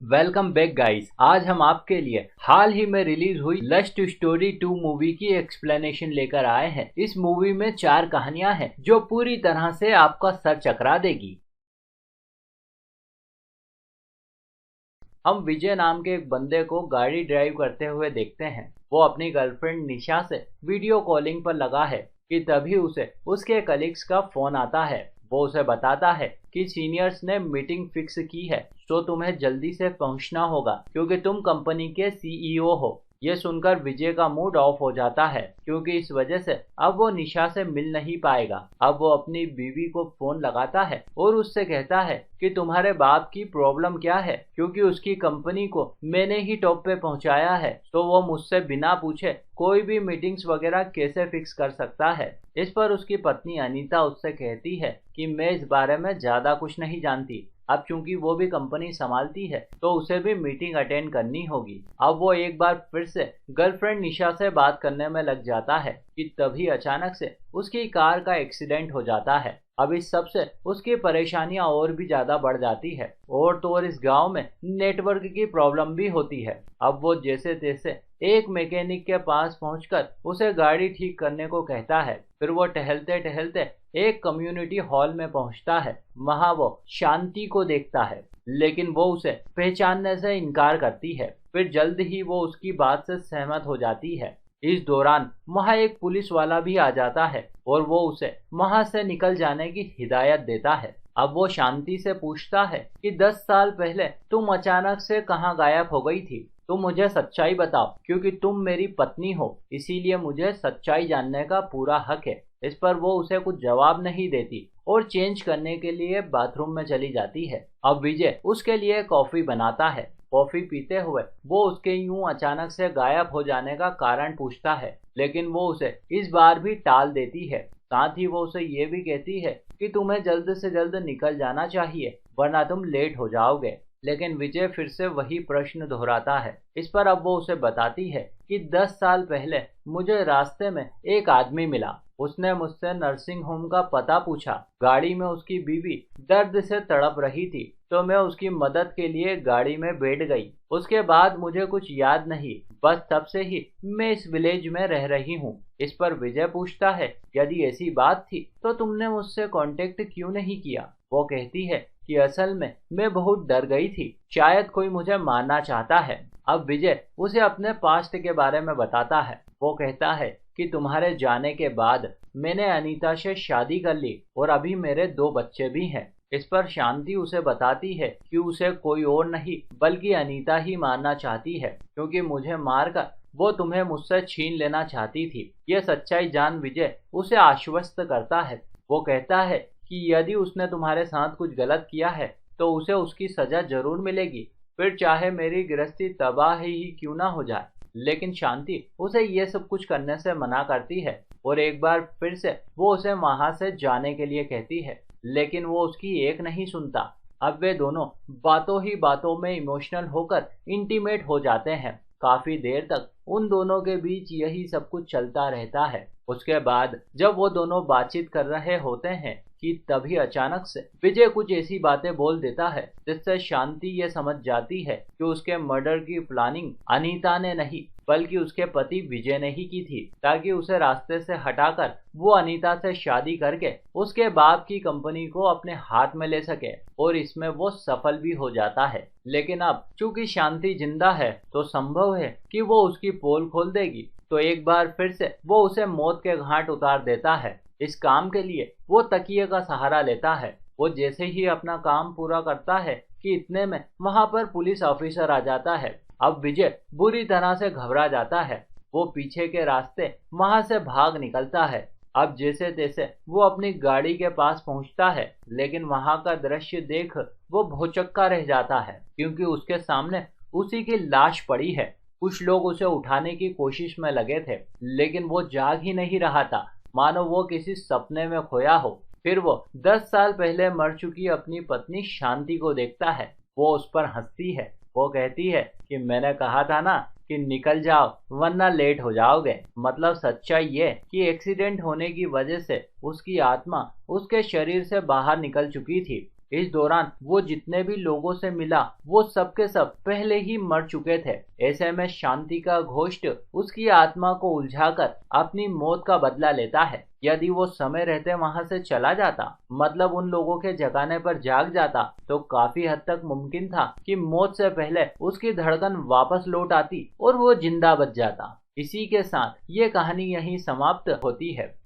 Welcome back guys. आज हम आपके लिए हाल ही में रिलीज हुई लस्ट स्टोरी 2 मूवी की एक्सप्लेनेशन लेकर आए हैं। इस मूवी में 4 कहानियां हैं जो पूरी तरह से आपका सर चकरा देगी। हम विजय नाम के एक बंदे को गाड़ी ड्राइव करते हुए देखते हैं। वो अपनी गर्लफ्रेंड निशा से वीडियो कॉलिंग पर लगा है कि तभी उसे उसके कलीग्स का फोन आता है। वो उसे बताता है कि सीनियर्स ने मीटिंग फिक्स की है, तो तुम्हें जल्दी से पहुंचना होगा क्योंकि तुम कंपनी के सीईओ हो। ये सुनकर विजय का मूड ऑफ हो जाता है क्योंकि इस वजह से अब वो निशा से मिल नहीं पाएगा। अब वो अपनी बीवी को फोन लगाता है और उससे कहता है कि तुम्हारे बाप की प्रॉब्लम क्या है, क्योंकि उसकी कंपनी को मैंने ही टॉप पे पहुंचाया है, तो वो मुझसे बिना पूछे कोई भी मीटिंग्स वगैरह कैसे फिक्स कर सकता है। इस पर उसकी पत्नी अनीता उससे कहती है कि मैं इस बारे में ज्यादा कुछ नहीं जानती। अब चूंकि वो भी कंपनी संभालती है तो उसे भी मीटिंग अटेंड करनी होगी। अब वो एक बार फिर से गर्लफ्रेंड निशा से बात करने में लग जाता है कि तभी अचानक से उसकी कार का एक्सीडेंट हो जाता है। अब इस सब से उसकी परेशानियां और भी ज्यादा बढ़ जाती है और तो और इस गांव में नेटवर्क की प्रॉब्लम भी होती है। अब वो जैसे तैसे एक मैकेनिक के पास पहुंचकर उसे गाड़ी ठीक करने को कहता है। फिर वो टहलते टहलते एक कम्युनिटी हॉल में पहुंचता है। वहां वो शांति को देखता है, लेकिन वो उसे पहचानने से इनकार करती है। फिर जल्द ही वो उसकी बात से सहमत हो जाती है। इस दौरान वहां एक पुलिस वाला भी आ जाता है और वो उसे वहां से निकल जाने की हिदायत देता है। अब वो शांति से पूछता है कि 10 साल पहले तुम अचानक से कहाँ गायब हो गई थी। तुम मुझे सच्चाई बताओ, क्योंकि तुम मेरी पत्नी हो, इसीलिए मुझे सच्चाई जानने का पूरा हक है। इस पर वो उसे कुछ जवाब नहीं देती और चेंज करने के लिए बाथरूम में चली जाती है। अब विजय उसके लिए कॉफी बनाता है। कॉफी पीते हुए वो उसके यूं अचानक से गायब हो जाने का कारण पूछता है, लेकिन वो उसे इस बार भी टाल देती है। साथ ही वो उसे ये भी कहती है कि तुम्हें जल्द से जल्द निकल जाना चाहिए, वरना तुम लेट हो जाओगे। लेकिन विजय फिर से वही प्रश्न दोहराता है। इस पर अब वो उसे बताती है कि 10 साल पहले मुझे रास्ते में एक आदमी मिला। उसने मुझसे नर्सिंग होम का पता पूछा। गाड़ी में उसकी बीवी दर्द से तड़प रही थी, तो मैं उसकी मदद के लिए गाड़ी में बैठ गई। उसके बाद मुझे कुछ याद नहीं, बस तब से ही मैं इस विलेज में रह रही हूँ। इस पर विजय पूछता है, यदि ऐसी बात थी तो तुमने मुझसे कांटेक्ट क्यों नहीं किया। वो कहती है कि असल में मैं बहुत डर गई थी, शायद कोई मुझे मारना चाहता है। अब विजय उसे अपने पास्ट के बारे में बताता है। वो कहता है कि तुम्हारे जाने के बाद मैंने अनीता से शादी कर ली और अभी मेरे 2 बच्चे भी हैं। इस पर शांति उसे बताती है कि उसे कोई और नहीं बल्कि अनीता ही मारना चाहती है, क्योंकि मुझे मारकर वो तुम्हें मुझसे छीन लेना चाहती थी। ये सच्चाई जान विजय उसे आश्वस्त करता है। वो कहता है कि यदि उसने तुम्हारे साथ कुछ गलत किया है तो उसे उसकी सजा जरूर मिलेगी, फिर चाहे मेरी गृहस्थी तबाह ही क्यों ना हो जाए। लेकिन शांति उसे ये सब कुछ करने से मना करती है और एक बार फिर से वो उसे वहां से जाने के लिए कहती है, लेकिन वो उसकी एक नहीं सुनता। अब वे दोनों बातों ही बातों में इमोशनल होकर इंटीमेट हो जाते हैं। काफी देर तक उन दोनों के बीच यही सब कुछ चलता रहता है। उसके बाद जब वो दोनों बातचीत कर रहे होते हैं कि तभी अचानक से विजय कुछ ऐसी बातें बोल देता है जिससे शांति ये समझ जाती है कि उसके मर्डर की प्लानिंग अनीता ने नहीं बल्कि उसके पति विजय ने ही की थी, ताकि उसे रास्ते से हटाकर वो अनीता से शादी करके उसके बाप की कंपनी को अपने हाथ में ले सके। और इसमें वो सफल भी हो जाता है। लेकिन अब चूंकि शांति जिंदा है तो संभव है कि वो उसकी पोल खोल देगी, तो एक बार फिर से वो उसे मौत के घाट उतार देता है। इस काम के लिए वो तकिए का सहारा लेता है। वो जैसे ही अपना काम पूरा करता है कि इतने में वहां पर पुलिस ऑफिसर आ जाता है। अब विजय बुरी तरह से घबरा जाता है। वो पीछे के रास्ते वहां से भाग निकलता है। अब जैसे तैसे वो अपनी गाड़ी के पास पहुंचता है, लेकिन वहां का दृश्य देख वो भौचक्का रह जाता है, क्योंकि उसके सामने उसी की लाश पड़ी है। कुछ लोग उसे उठाने की कोशिश में लगे थे, लेकिन वो जाग ही नहीं रहा था, मानो वो किसी सपने में खोया हो। फिर वो 10 साल पहले मर चुकी अपनी पत्नी शांति को देखता है। वो उस पर हंसती है। वो कहती है कि मैंने कहा था ना कि निकल जाओ वरना लेट हो जाओगे। मतलब सच्चाई ये कि एक्सीडेंट होने की वजह से उसकी आत्मा उसके शरीर से बाहर निकल चुकी थी। इस दौरान वो जितने भी लोगों से मिला वो सब के सब पहले ही मर चुके थे। ऐसे में शांति का घोस्ट उसकी आत्मा को उलझाकर अपनी मौत का बदला लेता है। यदि वो समय रहते वहां से चला जाता, मतलब उन लोगों के जगाने पर जाग जाता, तो काफी हद तक मुमकिन था कि मौत से पहले उसकी धड़कन वापस लौट आती और वो जिंदा बच जाता। इसी के साथ ये कहानी यहीं समाप्त होती है।